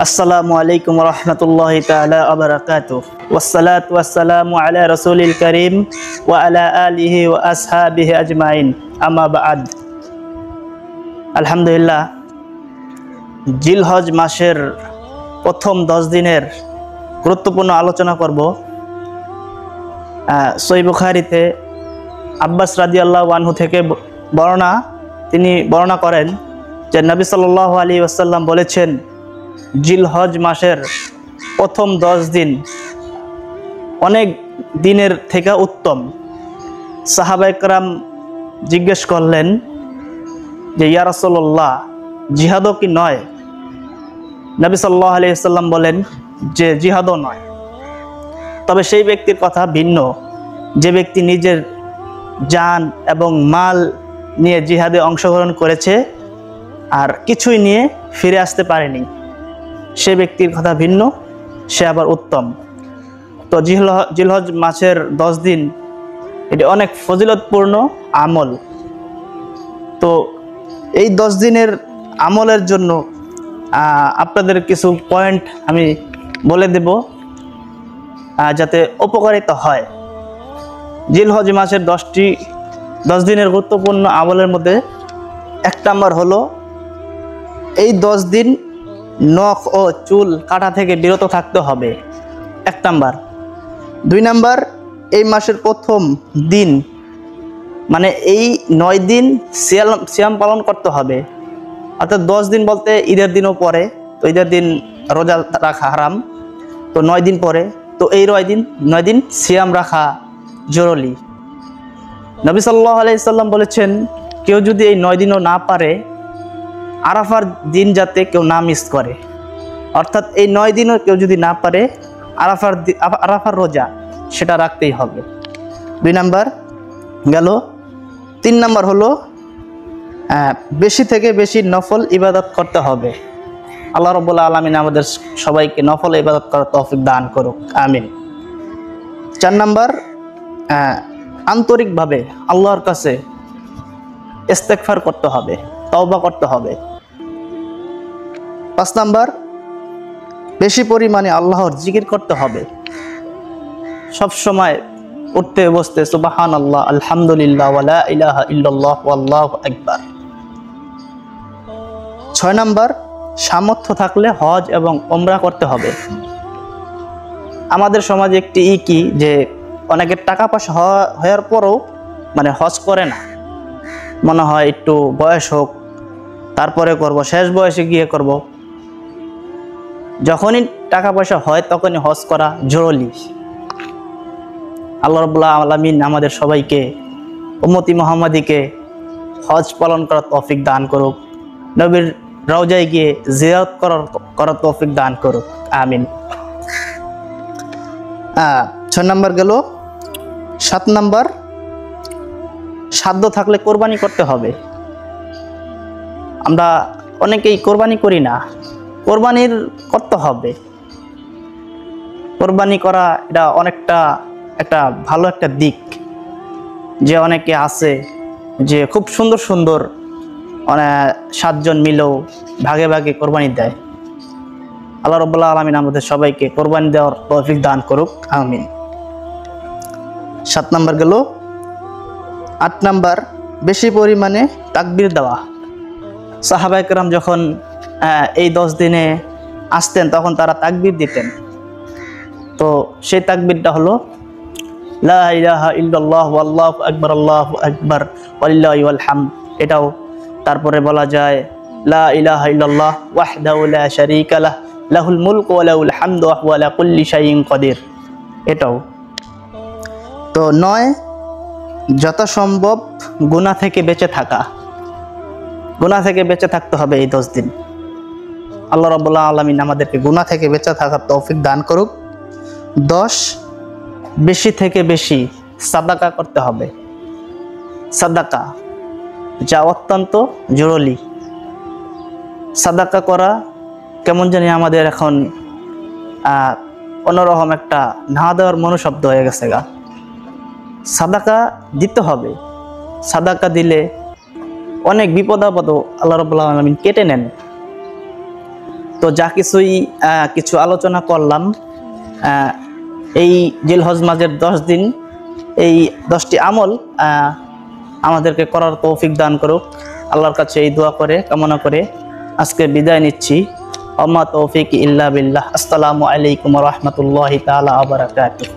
আসসালামু আলাইকুম রহমতুল্লাহি তাআলা ওয়া বারাকাতুহু ওয়াসসালাতু ওয়াসসালামু আলা রাসূলিল কারীম ওয়া আলা আলিহি ওয়া আসহাবিহি আজমাইন আম্মা বা'দ। আলহামদুলিল্লাহ, জিলহজ মাসের প্রথম 10 দিনের গুরুত্বপূর্ণ আলোচনা করব। সহিহ বুখারীতে আব্বাস রাদিয়াল্লাহু আনহু থেকে তিনি বর্ণনা করেন যে নবী সাল্লাল্লাহু আলাইহি ওয়াসাল্লাম বলেছেন, জিলহজ মাসের প্রথম 10 দিন অনেক দিনের থেকে উত্তম। সাহাবায়ে কেরাম জিজ্ঞেস করলেন যে ইয়া রাসূলুল্লাহ, জিহাদও কি নয়? নবী সাল্লাল্লাহু আলাইহি ওয়াসাল্লাম বলেন যে জিহাদও নয়, তবে সেই ব্যক্তির কথা ভিন্ন যে ব্যক্তি নিজের জান এবং মাল নিয়ে জিহাদে অংশগ্রহণ করেছে আর কিছুই নিয়ে ফিরে আসতে পারেনি, সে ব্যক্তির কথা ভিন্ন, সে আবার উত্তম। তো জিলহজ মাসের 10 দিন এটি অনেক ফজিলতপূর্ণ আমল। তো এই 10 দিনের আমলের জন্য আপনাদের কিছু পয়েন্ট আমি বলে দেব যাতে উপকারিত হয়। জিলহজ মাসের 10 দিনের গুরুত্বপূর্ণ আমলের মধ্যে 1 নম্বর হলো এই 10 দিন নখ ও চুল কাটা থেকে বিরত থাকতে হবে, 1 নাম্বার। 2 নাম্বার, এই মাসের প্রথম দিন মানে এই 9 দিন সিয়াম পালন করতে হবে, অর্থাৎ 10 দিন বলতে ঈদের দিনও পরে, তো ঈদের দিন রোজা রাখা হারাম, তো 9 দিন পরে, তো এই 9 দিন সিয়াম রাখা জরুরি। নবী সাল্লাল্লাহু আলাইহি সাল্লাম বলেছেন, কেউ যদি এই 9 দিনও না পারে, আরাফার দিন যাতে কেউ না মিস করে, অর্থাৎ এই 9 দিনও কেউ যদি না পারে, আরাফার রোজা সেটা রাখতেই হবে। 2 নাম্বার গেল। 3 নাম্বার হলো বেশি থেকে বেশি নফল ইবাদত করতে হবে। আল্লাহ রাব্বুল আলামিন আমাদের সবাইকে নফল ইবাদত করার তৌফিক দান করুক, আমিন। 4 নাম্বার, আন্তরিকভাবে আল্লাহর কাছে ইস্তেগফার করতে হবে, তওবা করতে হবে। 5 নাম্বার, বেশি পরিমাণে আল্লাহর জিকির করতে হবে, সব সময় উঠতে বসতে সুবহানাল্লাহ, আলহামদুলিল্লাহ, ওয়া লা ইলাহা ইল্লাল্লাহ, ওয়াল্লাহু আকবার। 6 নাম্বার, সামর্থ্য থাকলে হজ এবং উমরা করতে হবে। আমাদের সমাজে একটি কি যে অনেকের টাকা পয়সা হওয়ার পরও মানে হজ করে না, মনে হয় একটু বয়স হোক তারপরে করব, শেষ বয়সে গিয়ে করব। যখনই টাকা পয়সা হয় তখনই হজ করা জরুরি। আল্লাহ রাব্বুল আলামিন আমাদের সবাইকে, উম্মতি মুহাম্মাদিকে হজ পালন করার তৌফিক দান করুক, নবীর রওজায় গিয়ে জিয়ারত করার তৌফিক দান করুক, আমিন। 6 নাম্বার গেল। 7 নাম্বার, সাধ্য থাকলে কোরবানি করতে হবে। আমরা অনেকেই কোরবানি করি না, কোরবানির করতে হবে। কোরবানি করা এটা অনেকটা একটা ভালো একটা দিক, যে অনেকে আছে যে খুব সুন্দর সুন্দর 7 জন মিলেও ভাগে ভাগে কোরবানি দেয়। আল্লাহ রাব্বুল আলামিন আমাদের সবাইকে কোরবানি দেওয়ার তৌফিক দান করুক, আমিন। 7 নাম্বার গেল। 8 নাম্বার, বেশি পরিমাণে তাকবীর দেওয়া। সাহাবায়ে কেরাম যখন এই 10 দিনে আসতেন তখন তারা তাকবীর দিতেন। তো সেই তাকবীরটা হলো লা ইলাহা ইল্লাল্লাহ, ওয়াল্লাহু আকবার, আল্লাহু আকবার, ওয়ালিল্লাহিল হামদ। এটাও তারপরে বলা যায় লা ইলাহা ইল্লাল্লাহ ওয়াহদাহু লা শারীকা লাহ, লাহুল মুলকু ওয়া লাহুল হামদু ওয়া হুয়া আলা কুল্লি শাইইন কাদির। এটাও। তো 9, যথাসম্ভব গুনাহ থেকে বেঁচে থাকা। গুনাহ থেকে বেঁচে থাকতে হবে এই 10 দিন। আল্লাহ রাব্বুল আলামিন আমাদেরকে গুনাহ থেকে বেঁচে থাকার তৌফিক দান করুক। 10, বেশি থেকে বেশি সাদাকা করতে হবে। সাদাকা যা অত্যন্ত জরুরি। সাদাকা করা কেমন জানি আমাদের এখন অন্যরকম একটা না দেওয়ার মনোশব্দ হয়ে গেছে গা। সাদাকা দিতে হবে। সাদাকা দিলে অনেক বিপদ আপদ আল্লাহ রাব্বুল আলামিন কেটে নেন। তো যা কিছুই কিছু আলোচনা করলাম, এই জিলহজ মাসের 10 দিন, এই 10টি আমল আমাদেরকে করার তৌফিক দান করুক। আল্লাহর কাছে এই দোয়া করে কামনা করে আজকে বিদায় নিচ্ছি। ওমা তৌফিক ইল্লা বিল্লাহ। আসসালামু আলাইকুম ওয়া রাহমাতুল্লাহি তাআলা ওয়া বারাকাতুহু।